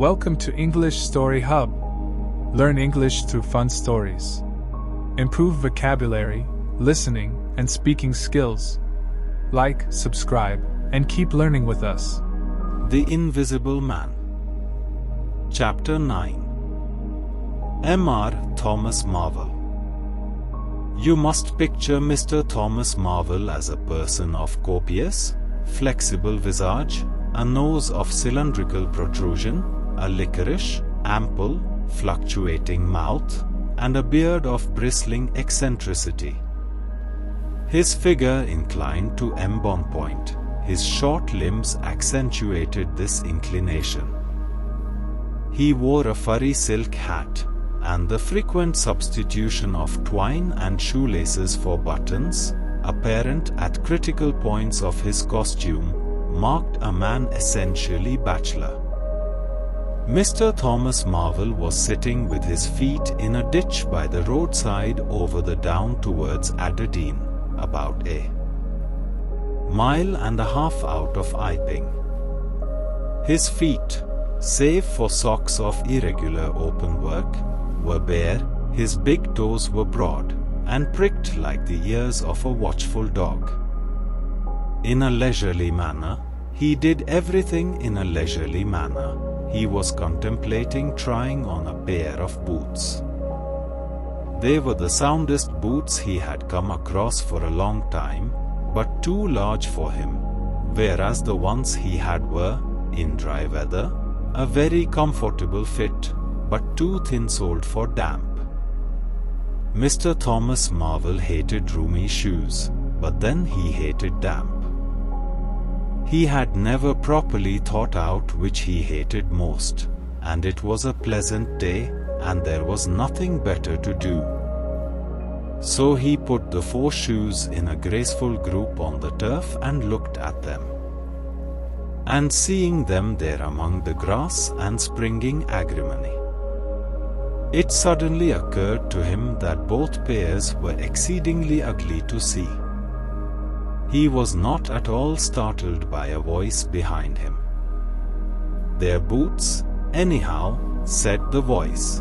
Welcome to English Story Hub. Learn English through fun stories. Improve vocabulary, listening, and speaking skills. Like, subscribe, and keep learning with us. The Invisible Man. Chapter 9. M.R. Thomas Marvel. You must picture Mr. Thomas Marvel as a person of copious, flexible visage, a nose of cylindrical protrusion, a liquorish, ample, fluctuating mouth, and a beard of bristling eccentricity. His figure inclined to embonpoint. His short limbs accentuated this inclination. He wore a furry silk hat, and the frequent substitution of twine and shoelaces for buttons, apparent at critical points of his costume, marked a man essentially bachelor. Mr. Thomas Marvel was sitting with his feet in a ditch by the roadside over the down towards Aberdeen, about a mile and a half out of Iping. His feet, save for socks of irregular openwork, were bare. His big toes were broad, and pricked like the ears of a watchful dog. In a leisurely manner, he did everything in a leisurely manner. He was contemplating trying on a pair of boots. They were the soundest boots he had come across for a long time, but too large for him, whereas the ones he had were, in dry weather, a very comfortable fit, but too thin-soled for damp. Mr. Thomas Marvel hated roomy shoes, but then he hated damp. He had never properly thought out which he hated most, and it was a pleasant day, and there was nothing better to do. So he put the 4 shoes in a graceful group on the turf and looked at them. And seeing them there among the grass and springing agrimony, it suddenly occurred to him that both pairs were exceedingly ugly to see. He was not at all startled by a voice behind him. "They're boots, anyhow," said the voice.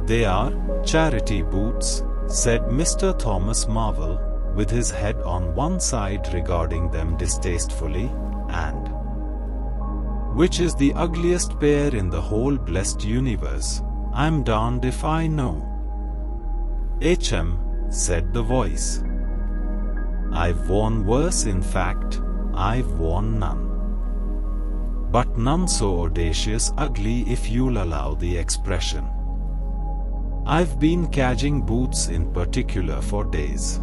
"They are charity boots," said Mr. Thomas Marvel, with his head on one side regarding them distastefully, "and which is the ugliest pair in the whole blessed universe, I'm darned if I know." "H.M.," said the voice. "I've worn worse, in fact, I've worn none. But none so audacious ugly, if you'll allow the expression. I've been cadging boots in particular for days,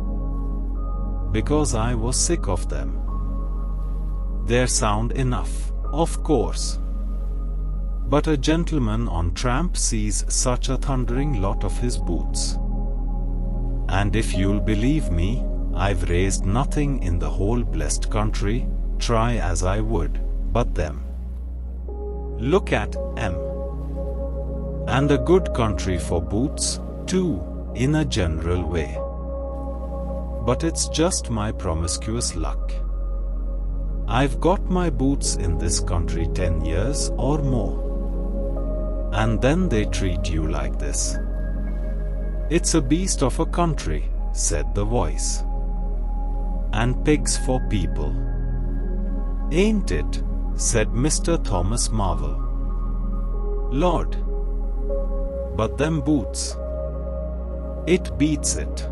because I was sick of them. They're sound enough, of course, but a gentleman on tramp sees such a thundering lot of his boots. And if you'll believe me, I've raised nothing in the whole blessed country, try as I would, but them. Look at M. And a good country for boots, too, in a general way. But it's just my promiscuous luck. I've got my boots in this country 10 years or more. And then they treat you like this. It's a beast of a country," said the voice. "And pigs for people. Ain't it?" said Mr. Thomas Marvel. "Lord! But them boots! It beats it."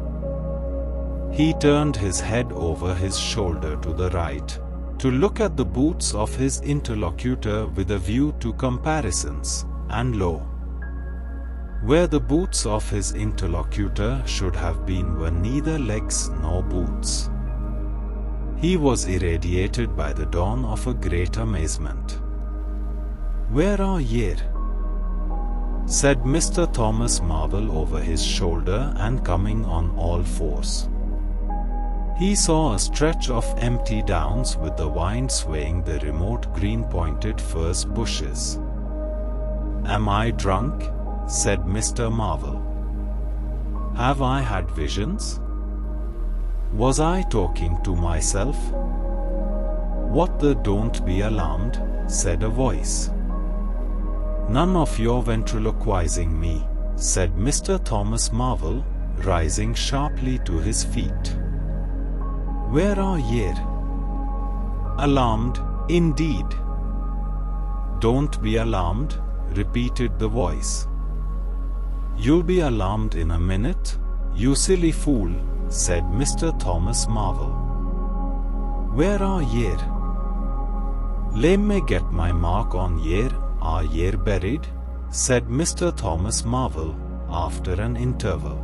He turned his head over his shoulder to the right, to look at the boots of his interlocutor with a view to comparisons, and lo! Where the boots of his interlocutor should have been were neither legs nor boots. He was irradiated by the dawn of a great amazement. "Where are ye?" said Mr. Thomas Marvel over his shoulder and coming on all fours. He saw a stretch of empty downs with the wind swaying the remote green-pointed furze bushes. "Am I drunk?" said Mr. Marvel. "Have I had visions? Was I talking to myself?" "What the don't be alarmed," said a voice. None of your ventriloquizing me, said Mr. Thomas Marvel, rising sharply to his feet. Where are ye? Alarmed, indeed. Don't be alarmed, repeated the voice. You'll be alarmed in a minute, you silly fool, said Mr. Thomas Marvel. Where are ye? Let me get my mark on ye. Are ye buried? Said Mr. Thomas Marvel, after an interval.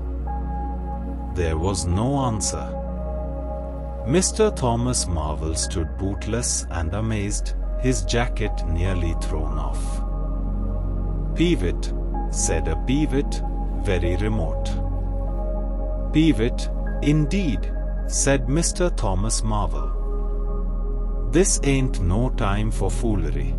There was no answer. Mr. Thomas Marvel stood bootless and amazed, his jacket nearly thrown off. Pivot, said a pivot, very remote. Pivot, indeed, said Mr. Thomas Marvel. This ain't no time for foolery.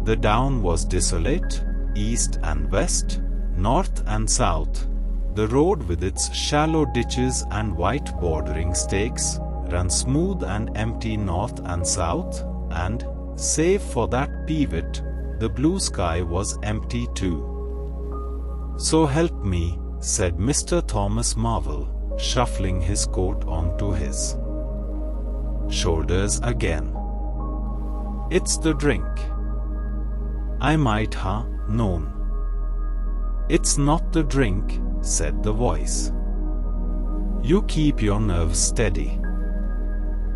The down was desolate, east and west, north and south. The road with its shallow ditches and white bordering stakes ran smooth and empty north and south, and, save for that pivot, the blue sky was empty too. So help me, said Mr. Thomas Marvel, shuffling his coat onto his shoulders again. It's the drink. I might ha known. It's not the drink, said the voice. You keep your nerves steady.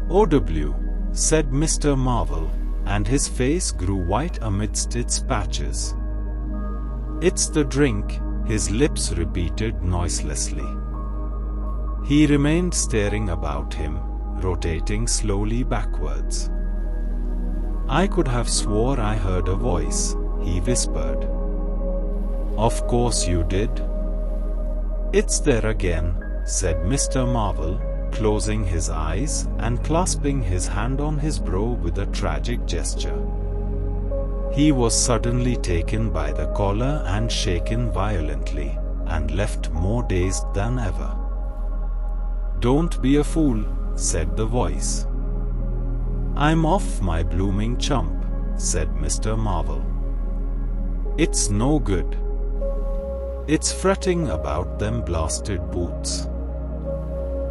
OW, said Mr. Marvel, and his face grew white amidst its patches. It's the drink, his lips repeated noiselessly. He remained staring about him, rotating slowly backwards. I could have swore I heard a voice, he whispered. Of course you did. It's there again, said Mr. Marvel, closing his eyes and clasping his hand on his brow with a tragic gesture. He was suddenly taken by the collar and shaken violently, and left more dazed than ever. Don't be a fool, said the voice. I'm off my blooming chump, said Mr. Marvel. It's no good. It's fretting about them blasted boots.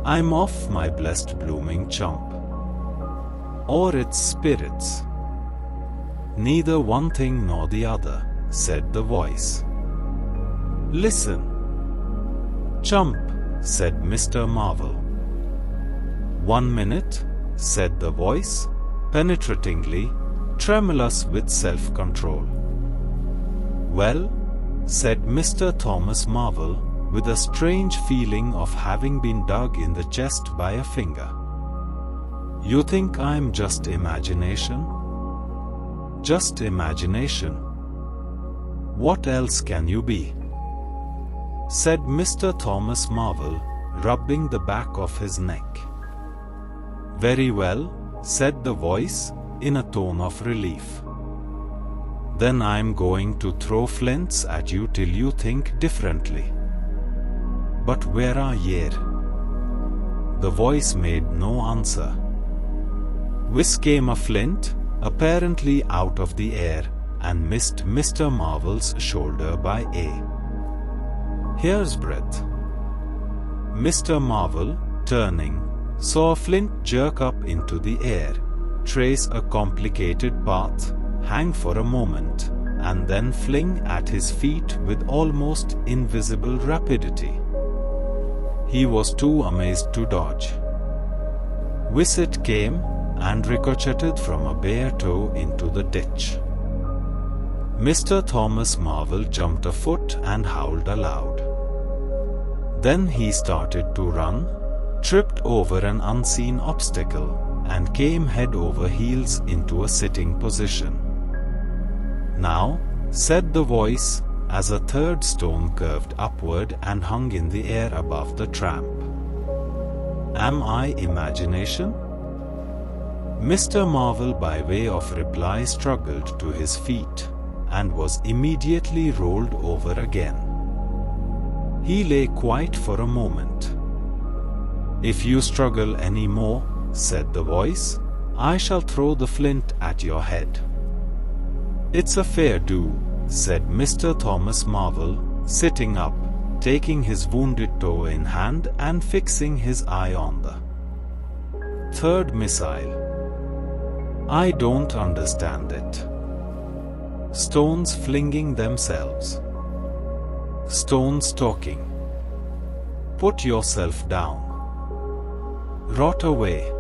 I'm off my blessed blooming chump. Or it's spirits. Neither one thing nor the other, said the voice. Listen. Chump, said Mr. Marvel. 1 minute, said the voice, penetratingly, tremulous with self-control. Well, said Mr. Thomas Marvel, with a strange feeling of having been dug in the chest by a finger. You think I'm just imagination? Just imagination. What else can you be? Said Mr. Thomas Marvel, rubbing the back of his neck. Very well, said the voice, in a tone of relief. Then I'm going to throw flints at you till you think differently. But where are ye? The voice made no answer. Whiz came a flint, apparently out of the air, and missed Mr. Marvel's shoulder by a hair's breadth. Mr. Marvel, turning, saw a flint jerk up into the air, trace a complicated path, hang for a moment, and then fling at his feet with almost invisible rapidity. He was too amazed to dodge. Whiz it came, and ricocheted from a bare toe into the ditch. Mr. Thomas Marvel jumped a foot and howled aloud. Then he started to run, tripped over an unseen obstacle, and came head over heels into a sitting position. Now, said the voice, as a third stone curved upward and hung in the air above the tramp. Am I imagination? Mr. Marvel by way of reply struggled to his feet, and was immediately rolled over again. He lay quiet for a moment. If you struggle any more, said the voice, I shall throw the flint at your head. It's a fair do, said Mr. Thomas Marvel, sitting up, taking his wounded toe in hand and fixing his eye on the third missile. I don't understand it. Stones flinging themselves. Stones talking. Put yourself down. Rot away.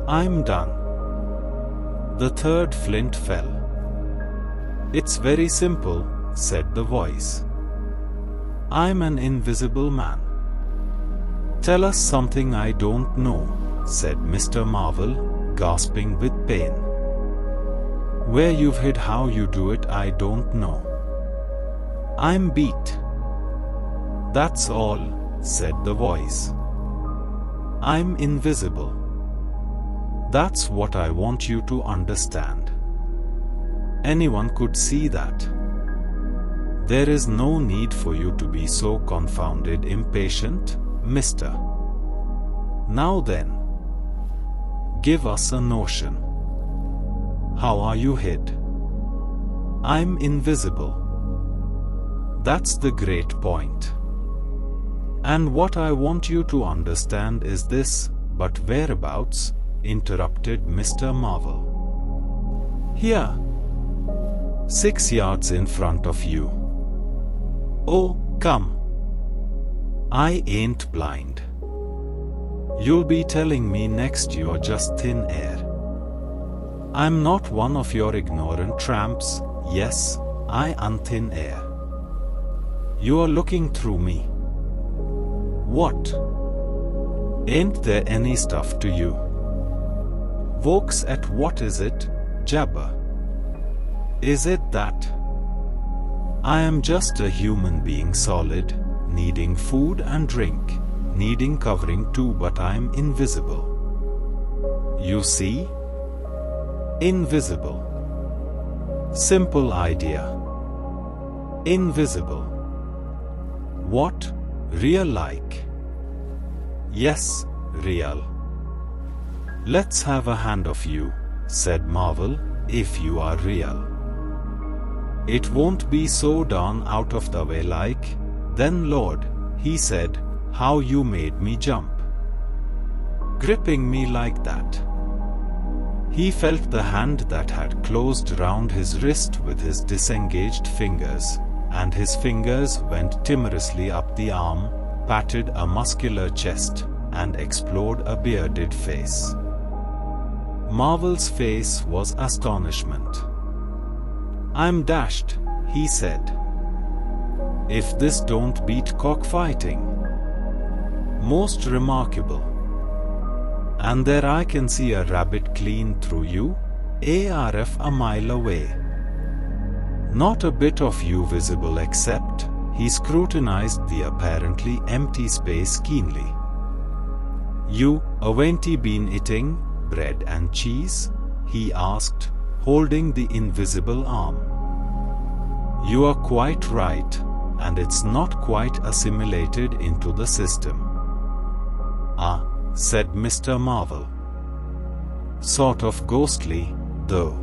I'm done. The third flint fell. It's very simple, said the voice. I'm an invisible man. Tell us something I don't know, said Mr. Marvel, gasping with pain. Where you've hid, how you do it, I don't know. I'm beat. That's all, said the voice. I'm invisible. That's what I want you to understand. Anyone could see that. There is no need for you to be so confounded impatient, mister. Now then, give us a notion. How are you hid? I'm invisible. That's the great point. And what I want you to understand is this, but whereabouts? Interrupted Mr. Marvel. Here. 6 yards in front of you. Oh, come. I ain't blind. You'll be telling me next you're just thin air. I'm not one of your ignorant tramps. Yes, I am thin air. You're looking through me. What? Ain't there any stuff to you? Vokes at what is it, jabber? Is it that? I am just a human being, solid, needing food and drink, needing covering too, but I'm invisible. You see? Invisible. Simple idea. Invisible. What? Real like? Yes, real. Let's have a hand of you, said Marvel, if you are real. It won't be so darn out of the way like. Then Lord, he said, how you made me jump. Gripping me like that. He felt the hand that had closed round his wrist with his disengaged fingers, and his fingers went timorously up the arm, patted a muscular chest, and explored a bearded face. Marvel's face was astonishment. I'm dashed, he said. If this don't beat cockfighting. Most remarkable. And there I can see a rabbit clean through you, ARF a mile away. Not a bit of you visible except, he scrutinized the apparently empty space keenly. You, aven't been eating bread and cheese? He asked, holding the invisible arm. You are quite right, and it's not quite assimilated into the system. Ah, said Mr. Marvel. Sort of ghostly, though.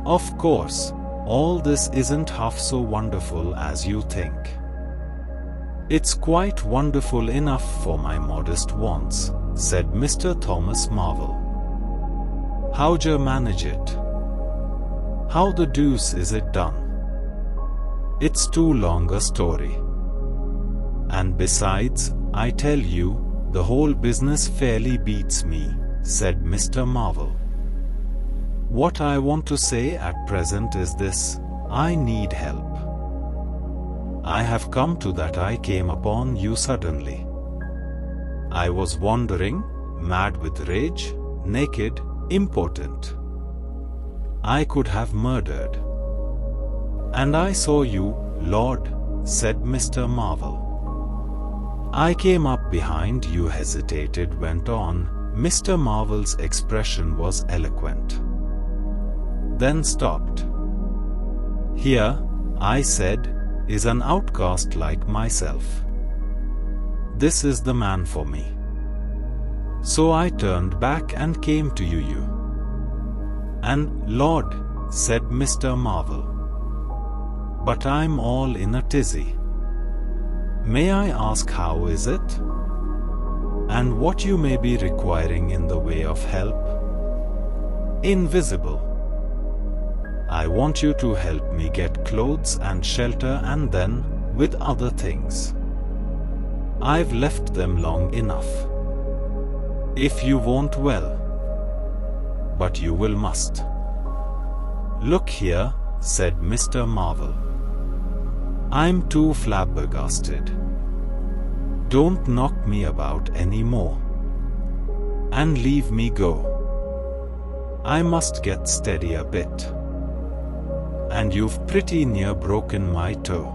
Of course, all this isn't half so wonderful as you think. It's quite wonderful enough for my modest wants, said Mr. Thomas Marvel. How'd you manage it? How the deuce is it done? It's too long a story. And besides, I tell you, the whole business fairly beats me, said Mr. Marvel. What I want to say at present is this: I need help. I have come to that. I came upon you suddenly. I was wandering, mad with rage, naked, impotent. I could have murdered. And I saw you, Lord, said Mr. Marvel. I came up behind you, hesitated, went on. Mr. Marvel's expression was eloquent. Then stopped. Here, I said, is an outcast like myself. This is the man for me. So I turned back and came to you. And, Lord, said Mr. Marvel, but I'm all in a tizzy. May I ask how is it? And what you may be requiring in the way of help? Invisible. I want you to help me get clothes and shelter, and then, with other things. I've left them long enough. If you won't, well, but you will must. Look here, said Mr. Marvel. I'm too flabbergasted. Don't knock me about any more. And leave me go. I must get steady a bit. And you've pretty near broken my toe.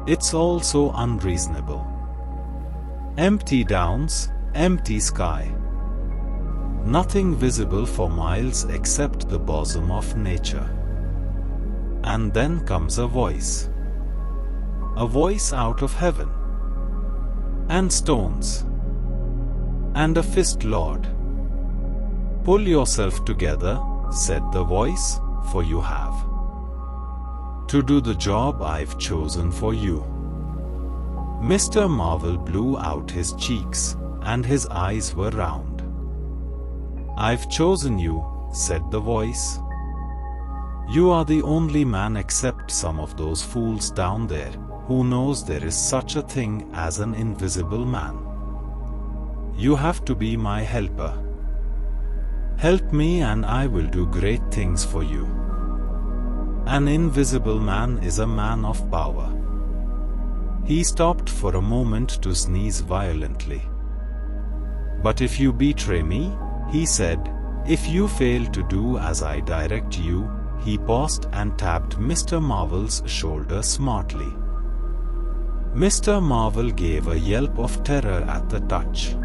It's all so unreasonable. Empty downs, empty sky. Nothing visible for miles except the bosom of nature. And then comes a voice. A voice out of heaven. And stones. And a fist, Lord. Pull yourself together, said the voice, for you have to do the job I've chosen for you. Mr. Marvel blew out his cheeks, and his eyes were round. I've chosen you, said the voice. You are the only man except some of those fools down there, who knows there is such a thing as an invisible man. You have to be my helper. Help me and I will do great things for you. An invisible man is a man of power. He stopped for a moment to sneeze violently. But if you betray me, he said, if you fail to do as I direct you, he paused and tapped Mr. Marvel's shoulder smartly. Mr. Marvel gave a yelp of terror at the touch.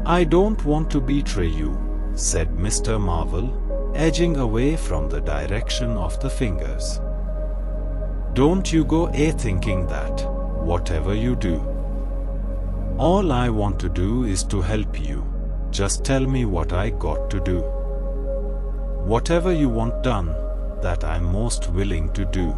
I don't want to betray you, said Mr. Marvel, edging away from the direction of the fingers. Don't you go thinking that, whatever you do. All I want to do is to help you. Just tell me what I got to do. Whatever you want done, that I'm most willing to do.